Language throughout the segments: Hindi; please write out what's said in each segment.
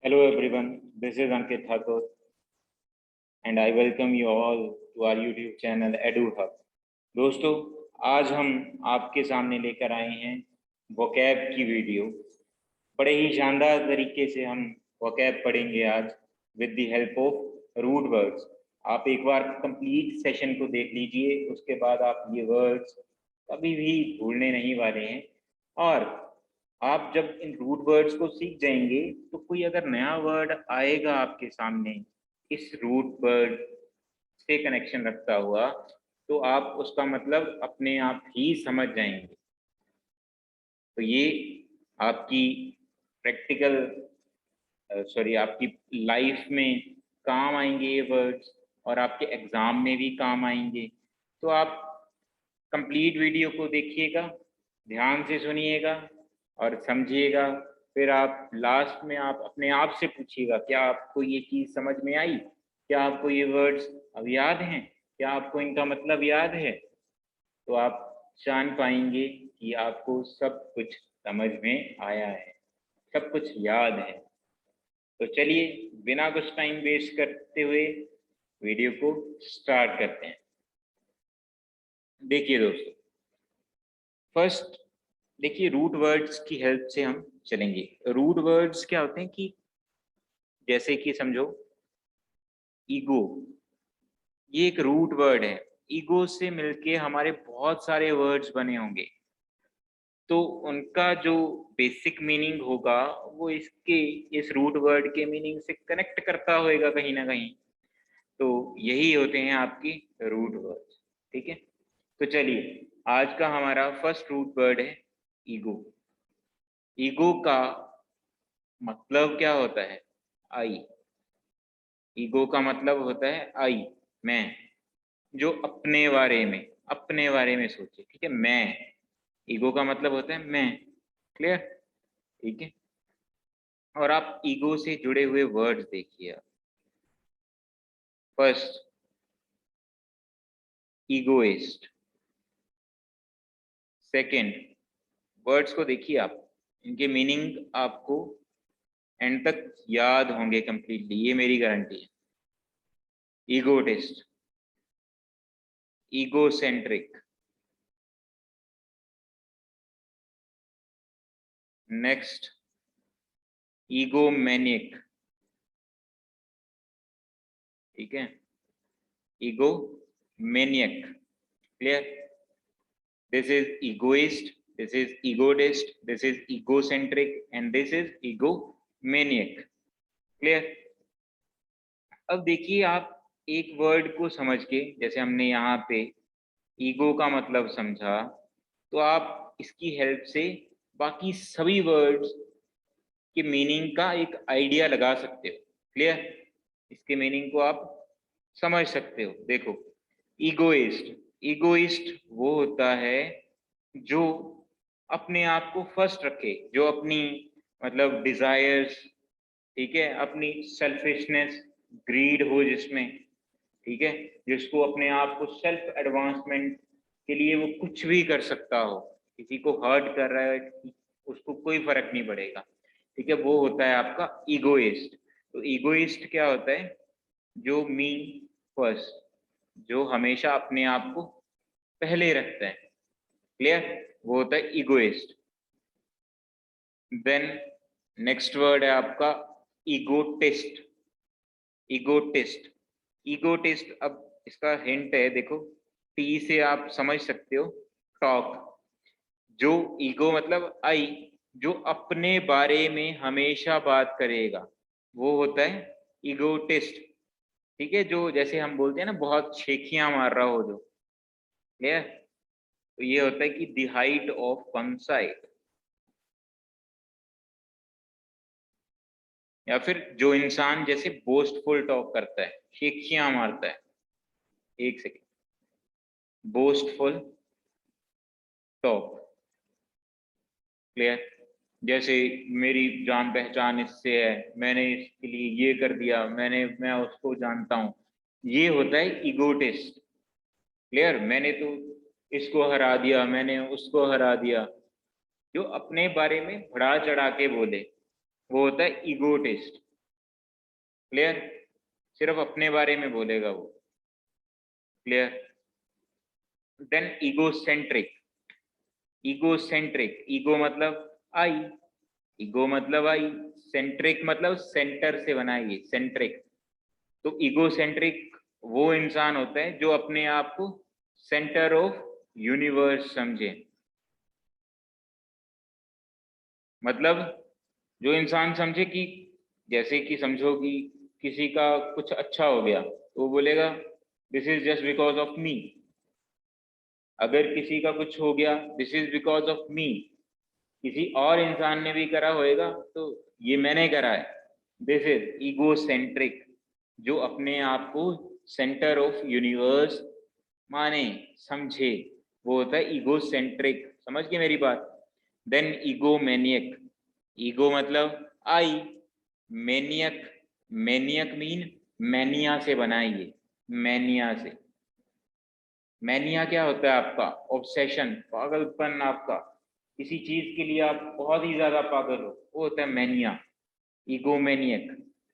Hello everyone, this is Ankit Thakur and I welcome you all to our YouTube channel EduHub. दोस्तों, आज हम आपके सामने लेकर आए हैं वोकैब की वीडियो। बड़े ही शानदार तरीके से हम वोकैब पढ़ेंगे आज with the help of root words. आप एक बार कंप्लीट सेशन को देख लीजिए, उसके बाद आप ये वर्ड्स कभी भी भूलने नहीं वाले हैं। और आप जब इन रूट वर्ड्स को सीख जाएंगे तो कोई अगर नया वर्ड आएगा आपके सामने इस रूट वर्ड से कनेक्शन रखता हुआ, तो आप उसका मतलब अपने आप ही समझ जाएंगे। तो ये आपकी प्रैक्टिकल आपकी लाइफ में काम आएंगे ये वर्ड्स, और आपके एग्जाम में भी काम आएंगे। तो आप कंप्लीट वीडियो को देखिएगा, ध्यान से सुनिएगा और समझिएगा। फिर आप लास्ट में आप अपने आप से पूछिएगा, क्या आपको ये चीज़ समझ में आई? क्या आपको ये वर्ड्स अब याद हैं? क्या आपको इनका मतलब याद है? तो आप जान पाएंगे कि आपको सब कुछ समझ में आया है, सब कुछ याद है। तो चलिए बिना कुछ टाइम वेस्ट करते हुए वीडियो को स्टार्ट करते हैं। देखिए दोस्तों, फर्स्ट देखिए रूट वर्ड्स की हेल्प से हम चलेंगे। रूट वर्ड्स क्या होते हैं कि जैसे कि समझो ईगो, ये एक रूट वर्ड है। ईगो से मिलके हमारे बहुत सारे वर्ड्स बने होंगे, तो उनका जो बेसिक मीनिंग होगा वो इस रूट वर्ड के मीनिंग से कनेक्ट करता होएगा कहीं ना कहीं। तो यही होते हैं आपकी रूट वर्ड्स। ठीक है, तो चलिए आज का हमारा फर्स्ट रूट वर्ड है ईगो। ईगो का मतलब क्या होता है? आई। ईगो का मतलब होता है आई, मैं, जो अपने बारे में सोचे। ठीक है, मैं, ईगो का मतलब होता है मैं। क्लियर? ठीक है, और आप ईगो से जुड़े हुए वर्ड्स देखिए। First, egoist. सेकंड, वर्ड्स को देखिए आप, इनके मीनिंग आपको एंड तक याद होंगे कंप्लीटली, ये मेरी गारंटी है। Egotist, egocentric, next egomaniac. ठीक है, egomaniac. Clear? This is egoist, this is egotist, this is egocentric and this is egomaniac. Clear? अब देखिए आप एक वर्ड को समझ के, जैसे हमने यहाँ पे ईगो का मतलब समझा, तो आप इसकी हेल्प से बाकी सभी वर्ड्स के मीनिंग का एक आइडिया लगा सकते हो। क्लियर? इसके मीनिंग को आप समझ सकते हो। देखो, ईगोइस्ट, ईगोइस्ट वो होता है जो अपने आप को फर्स्ट रखे, जो अपनी मतलब डिजायर्स, ठीक है, अपनी सेल्फिशनेस, ग्रीड हो जिसमें, ठीक है, जिसको अपने आप को सेल्फ एडवांसमेंट के लिए वो कुछ भी कर सकता हो। किसी को हर्ट कर रहा है उसको कोई फर्क नहीं पड़ेगा। ठीक है, वो होता है आपका ईगोइस्ट। तो ईगोइस्ट क्या होता है? जो मी फर्स्ट, जो हमेशा अपने आप को पहले रखता है। क्लियर? वो होता है ईगोइस्ट। देन नेक्स्ट वर्ड है आपका ईगोटिस्ट। ईगोटिस्ट, ईगोटिस्ट, अब इसका हिंट है, देखो, टी से आप समझ सकते हो, टॉक। जो ईगो मतलब आई, जो अपने बारे में हमेशा बात करेगा, वो होता है ईगोटिस्ट। ठीक है, जो जैसे हम बोलते हैं ना, बहुत शेखियां मार रहा हो जो। क्लियर? तो ये होता है कि the height of one side, या फिर जो इंसान जैसे बोस्टफुल टॉक करता है, शेखियां मारता है। एक सेकेंड, बोस्टफुल टॉक। क्लियर? जैसे मेरी जान पहचान इससे है, मैंने इसके लिए ये कर दिया, मैं उसको जानता हूँ, ये होता है ईगोटिस्ट। क्लियर? मैंने तो इसको हरा दिया, मैंने उसको हरा दिया, जो अपने बारे में बढ़ा चढ़ा के बोले, वो होता है ईगोटिस्ट। क्लियर? सिर्फ अपने बारे में बोलेगा वो। Clear? Then egocentric. Egocentric, ego मतलब आई, ईगो मतलब आई, सेंट्रिक मतलब सेंटर से बना है ये, सेंट्रिक। तो ईगोसेंट्रिक वो इंसान होता है जो अपने आप को सेंटर ऑफ यूनिवर्स समझे। मतलब जो इंसान समझे कि, जैसे कि समझो कि किसी का कुछ अच्छा हो गया तो वो बोलेगा this is just because of me. अगर किसी का कुछ हो गया, this is because of me. किसी और इंसान ने भी करा होएगा तो ये मैंने करा है। दिस इज ईगोसेंट्रिक, जो अपने आप को सेंटर ऑफ यूनिवर्स माने, समझे, वो होता है ईगोसेंट्रिक। समझ गए मेरी बात? देन ईगोमेनियक। ईगो मतलब आई, मैनियक, मैनियक मीन मैनिया से बना है ये, मैनिया से। मैनिया क्या होता है आपका? ऑब्सेशन, पागलपन आपका, किसी चीज के लिए आप बहुत ही ज्यादा पागल हो, वो होता है मैनिया, ईगोमेनियक।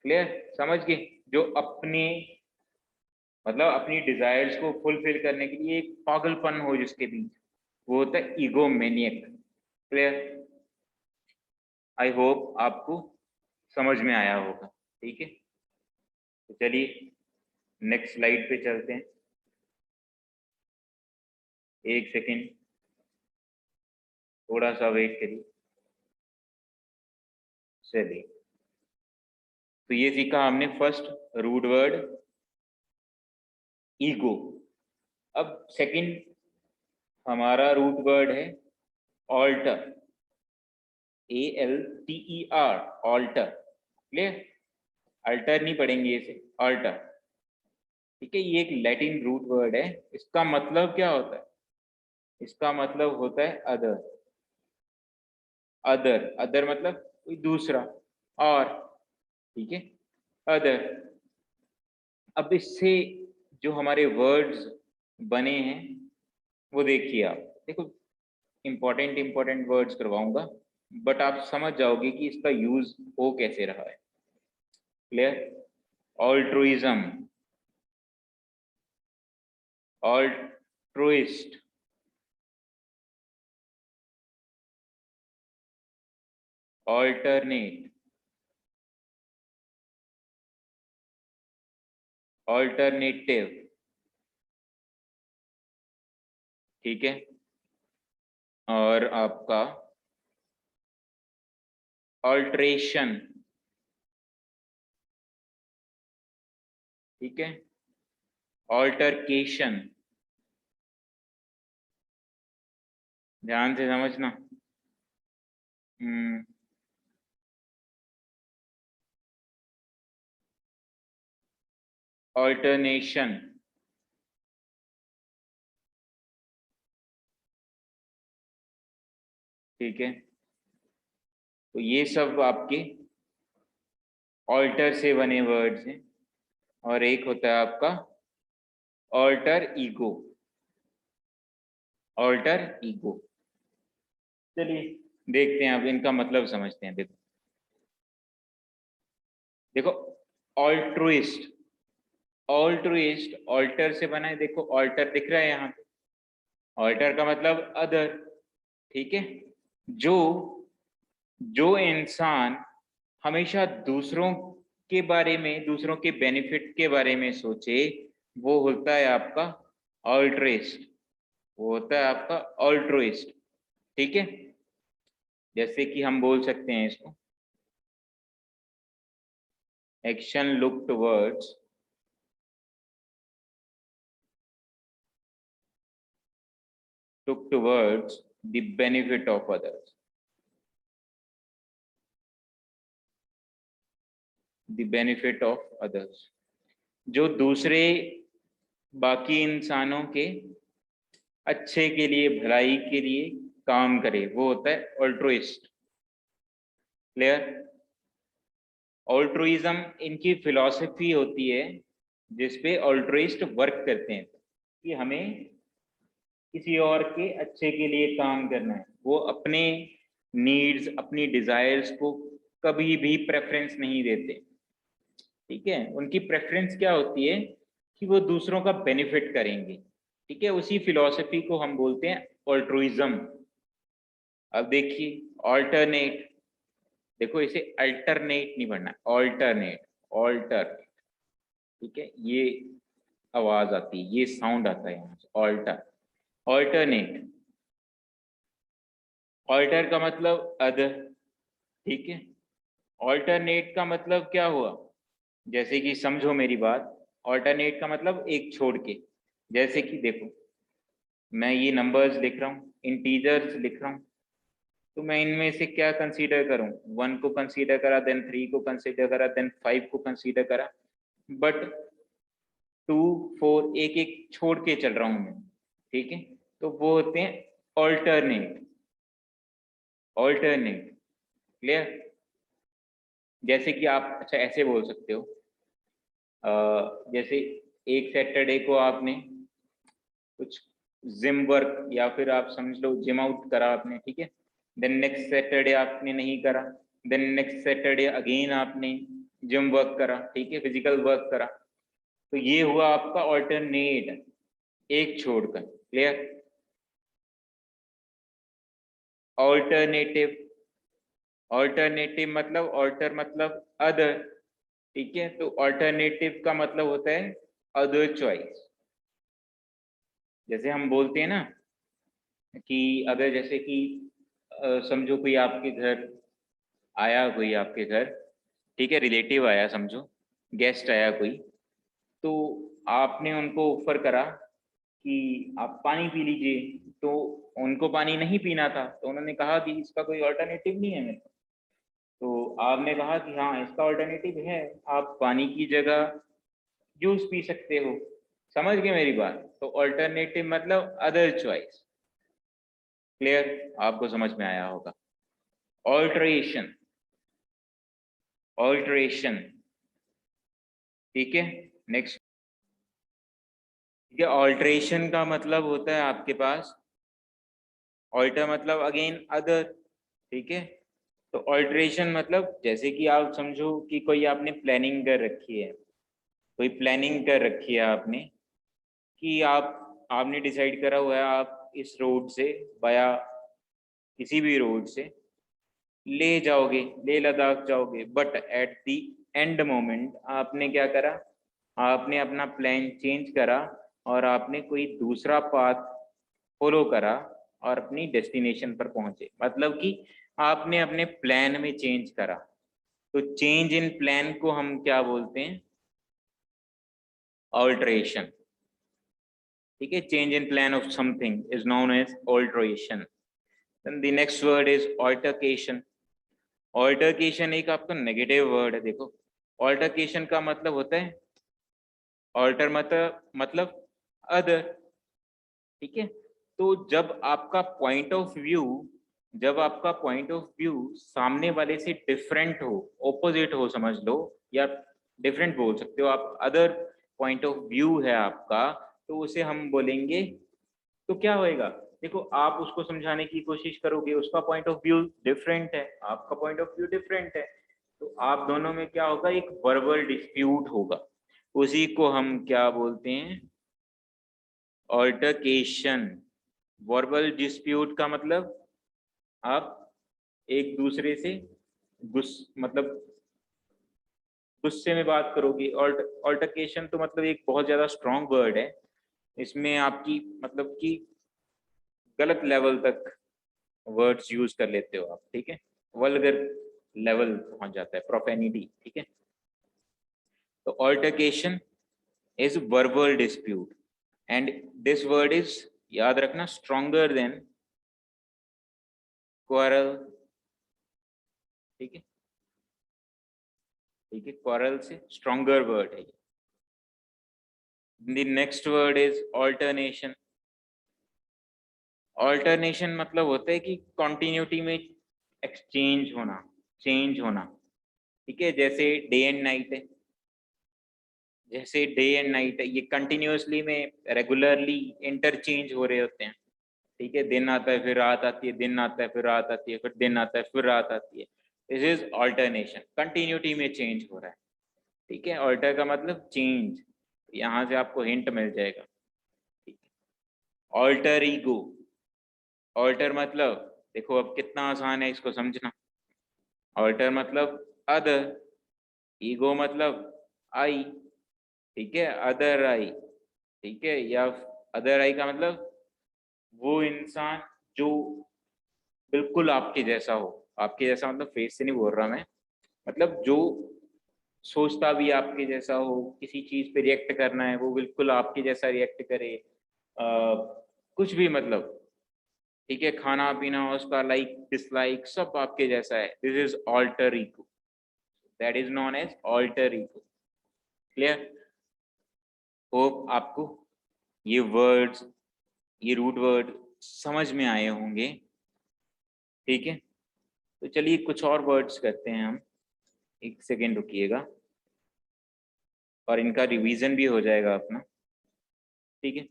क्लियर? समझ गए? जो अपने मतलब अपनी डिजायर्स को फुलफिल करने के लिए एक पागलपन हो जिसके बीच, वो होता है ईगोमेनियक। क्लियर? आई होप आपको समझ में आया होगा। ठीक है, तो चलिए नेक्स्ट स्लाइड पे चलते हैं। एक सेकेंड, थोड़ा सा वेट करिए। चलिए, तो ये सीखा हमने फर्स्ट रूट वर्ड ईगो। अब सेकंड हमारा रूट वर्ड है alter, ALTER, alter. Clear? Alter नहीं पढ़ेंगे इसे, ऑल्टर। ठीक है, ये एक लैटिन रूट वर्ड है। इसका मतलब क्या होता है? इसका मतलब होता है अदर। अदर, अदर मतलब कोई दूसरा, और। ठीक है, अदर। अब इससे जो हमारे वर्ड्स बने हैं वो देखिए आप। देखो, इंपॉर्टेंट इंपॉर्टेंट वर्ड्स करवाऊंगा, बट आप समझ जाओगे कि इसका यूज हो कैसे रहा है। Clear? Altruism, altruist, alternate, alternative. ठीक है, और आपका ऑल्ट्रेशन। ठीक है, ऑल्टरकेशन। ध्यान से समझना। ऑल्टरनेशन। ठीक है, तो ये सब आपके ऑल्टर से बने वर्ड्स हैं। और एक होता है आपका ऑल्टर ईगो, ऑल्टर ईगो। चलिए देखते हैं, अब इनका मतलब समझते हैं। देखो देखो, ऑल्ट्रुइस्ट, ऑल्ट्रुइस्ट ऑल्टर से बना है। देखो ऑल्टर दिख रहा है यहाँ पे, ऑल्टर का मतलब अदर। ठीक है, जो जो इंसान हमेशा दूसरों के बारे में, दूसरों के बेनिफिट के बारे में सोचे, वो होता है आपका ऑल्ट्रिस्ट, वो होता है आपका ऑल्ट्रुइस्ट। ठीक है, जैसे कि हम बोल सकते हैं इसको, action look towards the benefit of others, the benefit of others। जो दूसरे बाकी इंसानों के अच्छे के लिए, भलाई के लिए काम करे, वो होता है ऑल्ट्रुइस्ट। क्लियर? ऑल्ट्रुइज्म इनकी फिलॉसफी होती है जिसपे ऑल्ट्रुइस्ट वर्क करते हैं कि हमें किसी और के अच्छे के लिए काम करना है। वो अपने नीड्स, अपनी डिजायर्स को कभी भी प्रेफरेंस नहीं देते। ठीक है, उनकी प्रेफरेंस क्या होती है कि वो दूसरों का बेनिफिट करेंगे। ठीक है, उसी फिलॉसफी को हम बोलते हैं ऑल्ट्रुइज्म। अब देखिए ऑल्टरनेट, देखो इसे अल्टरनेट नहीं पढ़ना, ऑल्टरनेट, ऑल्टर। ठीक है, ये आवाज आती है, ये साउंड आता है यहाँ से, ऑल्टर, ऑल्टरनेट। ऑल्टर का मतलब अदर। ठीक है, ऑल्टरनेट का मतलब क्या हुआ, जैसे कि समझो मेरी बात, ऑल्टरनेट का मतलब एक छोड़ के। जैसे कि देखो मैं ये नंबर्स लिख रहा हूँ, इंटीजर्स लिख रहा हूँ, तो मैं इनमें से क्या कंसीडर करूँ, 1 को कंसीडर करा, देन 3 को कंसीडर करा, देन 5 को कंसीडर करा, बट 2 4 एक एक छोड़ के चल रहा हूँ मैं। ठीक है, तो वो होते हैं ऑल्टरनेट, ऑल्टरनेट। क्लियर? जैसे कि आप अच्छा ऐसे बोल सकते हो, जैसे एक सैटरडे को आपने कुछ जिम वर्क या फिर आप समझ लो जिम आउट करा आपने, ठीक है, देन नेक्स्ट सैटरडे आपने नहीं करा, देन नेक्स्ट सैटरडे अगेन आपने जिम वर्क करा, ठीक है, फिजिकल वर्क करा, तो ये हुआ आपका ऑल्टरनेट, एक छोड़कर। क्लियर? ऑल्टरनेटिव, ऑल्टरनेटिव मतलब ऑल्टर मतलब अदर। ठीक है, तो ऑल्टरनेटिव का मतलब होता है अदर चॉइस। जैसे हम बोलते हैं ना कि अगर जैसे कि समझो कोई आपके घर आया, कोई आपके घर, ठीक है, रिलेटिव आया, समझो गेस्ट आया कोई, तो आपने उनको ऑफर करा कि आप पानी पी लीजिए, तो उनको पानी नहीं पीना था, तो उन्होंने कहा कि इसका कोई ऑल्टरनेटिव नहीं है मेरे पास। तो आपने कहा कि हाँ इसका ऑल्टरनेटिव है, आप पानी की जगह जूस पी सकते हो। समझ गए मेरी बात? तो ऑल्टरनेटिव मतलब अदर चॉइस। क्लियर? आपको समझ में आया होगा। Alteration, alteration. ठीक है, नेक्स्ट। ठीक है, ऑल्टरेशन का मतलब होता है आपके पास, ऑल्टर मतलब अगेन अदर। ठीक है, तो ऑल्टरेशन मतलब जैसे कि आप समझो कि कोई आपने प्लानिंग कर रखी है, कोई प्लानिंग कर रखी है आपने कि आपने डिसाइड करा हुआ है आप इस रोड से बाया किसी भी रोड से ले जाओगे, ले लद्दाख जाओगे, but at the end moment आपने क्या करा, आपने अपना प्लान चेंज करा और आपने कोई दूसरा पाथ फॉलो करा और अपनी डेस्टिनेशन पर पहुंचे। मतलब कि आपने अपने प्लान में चेंज करा, तो चेंज इन प्लान को हम क्या बोलते हैं, ऑल्टरेशन। ठीक है, change in plan of something is known as alteration. Then the next word is altercation. Altercation एक आपका नेगेटिव वर्ड है। देखो ऑल्टरकेशन का मतलब होता है, ऑल्टर मतलब अदर। ठीक है, तो जब आपका पॉइंट ऑफ व्यू, जब आपका पॉइंट ऑफ व्यू सामने वाले से डिफरेंट हो, ऑपोजिट हो समझ लो, या डिफरेंट बोल सकते हो आप, अदर पॉइंट ऑफ व्यू है आपका, तो उसे हम बोलेंगे, तो क्या होएगा, देखो आप उसको समझाने की कोशिश करोगे, उसका पॉइंट ऑफ व्यू डिफरेंट है, आपका पॉइंट ऑफ व्यू डिफरेंट है, तो आप दोनों में क्या होगा, एक वर्बल डिस्प्यूट होगा, उसी को हम क्या बोलते हैं, ऑल्टरकेशन। वर्बल डिस्प्यूट का मतलब आप एक दूसरे से मतलब गुस्से में बात करोगे। ऑल्टरकेशन तो मतलब एक बहुत ज्यादा स्ट्रॉन्ग वर्ड है, इसमें आपकी मतलब कि गलत लेवल तक वर्ड्स यूज कर लेते हो आप। ठीक है, वल्गर लेवल पहुंच जाता है, प्रोफेनिटी। ठीक है, तो altercation is verbal dispute and this word is, याद रखना, स्ट्रॉन्गर देन क्वारल। ठीक है, ठीक है, क्वारल से स्ट्रॉन्गर वर्ड है। The next word is alternation. Alternation मतलब होता है कि कॉन्टिन्यूटी में एक्सचेंज होना, चेंज होना। ठीक है, जैसे डे एंड नाइट है, जैसे डे एंड नाइट है, ये कंटिन्यूअसली में रेगुलरली इंटरचेंज हो रहे होते हैं। ठीक है, दिन आता है फिर रात आती है, दिन आता है फिर रात आती है, फिर दिन आता है फिर रात आती है। दिस इज ऑल्टरनेशन, कंटिन्यूटी में चेंज हो रहा है। ठीक है, ऑल्टर का मतलब चेंज, यहाँ से आपको हिंट मिल जाएगा। ऑल्टर ईगो, ऑल्टर मतलब देखो अब कितना आसान है इसको समझना। ऑल्टर मतलब अदर, ईगो मतलब आई, ठीक है, अदर आई, ठीक है, या अदर आई का मतलब वो इंसान जो बिल्कुल आपके जैसा हो। आपके जैसा मतलब फेस से नहीं बोल रहा मैं, मतलब जो सोचता भी आपके जैसा हो, किसी चीज पे रिएक्ट करना है वो बिल्कुल आपके जैसा रिएक्ट करे, कुछ भी मतलब, ठीक है, खाना पीना उसका लाइक डिसलाइक सब आपके जैसा है। This is alter ego, that is known as alter ego. Clear? Hope आपको ये वर्ड्स, ये रूट वर्ड समझ में आए होंगे। ठीक है, तो चलिए कुछ और वर्ड्स करते हैं हम, एक सेकेंड रुकिएगा, और इनका रिवीजन भी हो जाएगा अपना। ठीक है,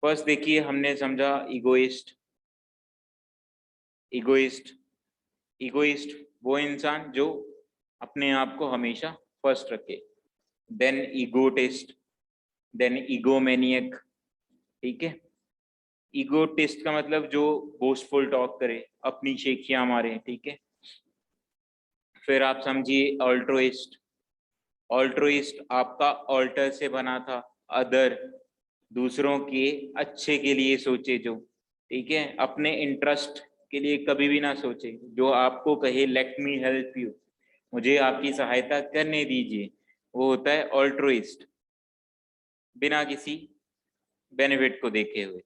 फर्स्ट देखिए हमने समझा इगोइस्ट। इगोइस्ट, इगोइस्ट वो इंसान जो अपने आप को हमेशा फर्स्ट रखे। देन ईगोटिस्ट, देन ईगोमेनियक, ठीक है। ईगोटिस्ट का मतलब जो बोस्टफुल टॉक करे, अपनी शेखियां मारे, ठीक है। फिर आप समझिए ऑल्ट्रोइस्ट। ऑल्ट्रोइस्ट आपका ऑल्टर से बना था, अदर, दूसरों के अच्छे के लिए सोचे जो, ठीक है, अपने इंटरेस्ट के लिए कभी भी ना सोचे, जो आपको कहे लेट मी हेल्प यू, मुझे आपकी सहायता करने दीजिए, वो होता है ऑल्ट्रोइस्ट, बिना किसी बेनिफिट को देखे हुए।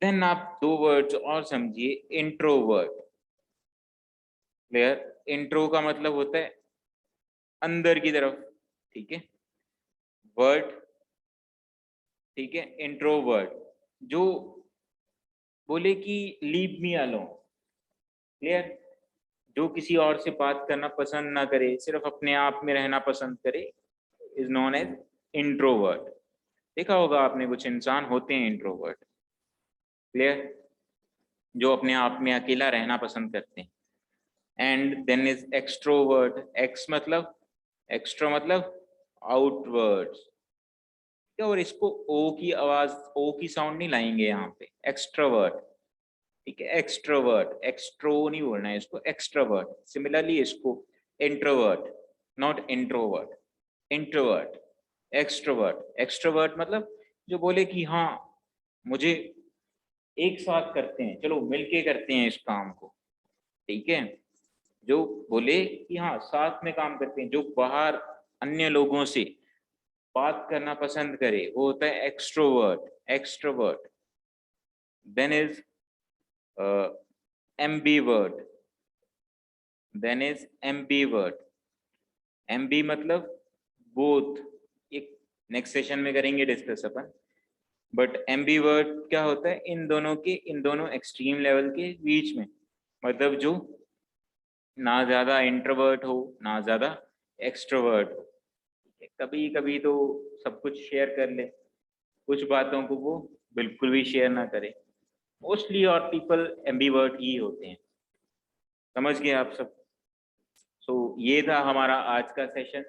देन आप दो वर्ड्स और समझिए, इंट्रोवर्ट। क्लियर? इंट्रो का मतलब होता है अंदर की तरफ, ठीक है, वर्ड, ठीक है, इंट्रोवर्ट जो बोले कि लीव मी अलोन। क्लियर? जो किसी और से बात करना पसंद ना करे, सिर्फ अपने आप में रहना पसंद करे, इज नोन एज इंट्रोवर्ट। देखा होगा आपने, कुछ इंसान होते हैं इंट्रोवर्ट। क्लियर? जो अपने आप में अकेला रहना पसंद करते हैं। And then is extrovert. Ex मतलब, एक्स्ट्रा मतलब आउटवर्ड्स, और इसको ओ की आवाज, ओ की साउंड नहीं लाएंगे यहाँ पे, एक्सट्रोवर्ट, ठीक है, एक्सट्रोवर्ट, एक्सट्रो नहीं बोलना है इसको, एक्सट्रोवर्ट। सिमिलरली इसको introvert, not introvert, introvert, extrovert. Extrovert मतलब जो बोले कि हाँ मुझे एक साथ करते हैं, चलो मिलके करते हैं इस काम को, ठीक है, जो बोले कि हाँ साथ में काम करते हैं, जो बाहर अन्य लोगों से बात करना पसंद करे, वो होता है extrovert, extrovert. Then is ambivert, then is ambivert. Ambi मतलब बोथ, एक नेक्स्ट सेशन में करेंगे डिस्कस अपन। बट एम्बीवर्ट क्या होता है, इन दोनों के, इन दोनों एक्सट्रीम लेवल के बीच में, मतलब जो ना ज्यादा इंट्रोवर्ट हो ना ज्यादा एक्सट्रोवर्ट हो। कभी कभी तो सब कुछ शेयर कर ले, कुछ बातों को वो बिल्कुल भी शेयर ना करे। मोस्टली और पीपल एम्बीवर्ट ही होते हैं। समझ गए आप सब? सो ये था हमारा आज का सेशन,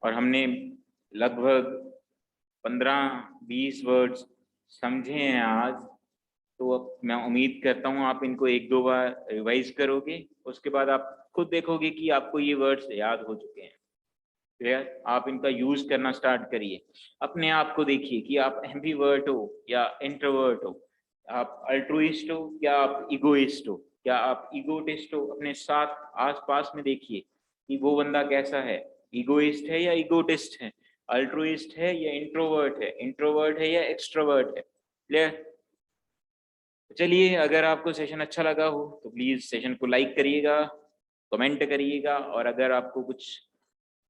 और हमने लगभग 15-20 वर्ड्स समझे हैं आज। तो अब मैं उम्मीद करता हूँ आप इनको एक दो बार रिवाइज करोगे, उसके बाद आप खुद देखोगे कि आपको ये वर्ड्स याद हो चुके हैं। क्लियर? आप इनका यूज करना स्टार्ट करिए, अपने आप को देखिए कि आप एम्बीवर्ट हो या इंट्रोवर्ट हो, आप अल्ट्रुइस्ट हो या आप इगोइस्ट हो, या आप इगोटिस्ट हो। अपने साथ आस पास में देखिए कि वो बंदा कैसा है, इगोइस्ट है या इगोटिस्ट है, अल्ट्रुइस्ट है या इंट्रोवर्ट है, इंट्रोवर्ट है या एक्सट्रोवर्ट है। क्लियर? चलिए, अगर आपको सेशन अच्छा लगा हो तो प्लीज सेशन को लाइक करिएगा, कमेंट करिएगा, और अगर आपको कुछ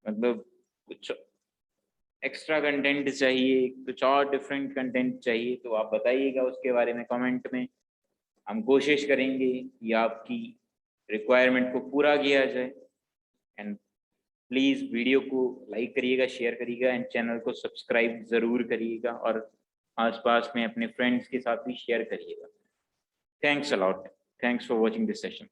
मतलब कुछ एक्स्ट्रा कंटेंट चाहिए, कुछ और डिफरेंट कंटेंट चाहिए, तो आप बताइएगा उसके बारे में कमेंट में। हम कोशिश करेंगे कि आपकी रिक्वायरमेंट को पूरा किया जाए। एंड प्लीज़ वीडियो को लाइक करिएगा, शेयर करिएगा, एंड चैनल को सब्सक्राइब ज़रूर करिएगा, और आसपास में अपने फ्रेंड्स के साथ भी शेयर करिएगा। Thanks a lot, thanks for watching this session.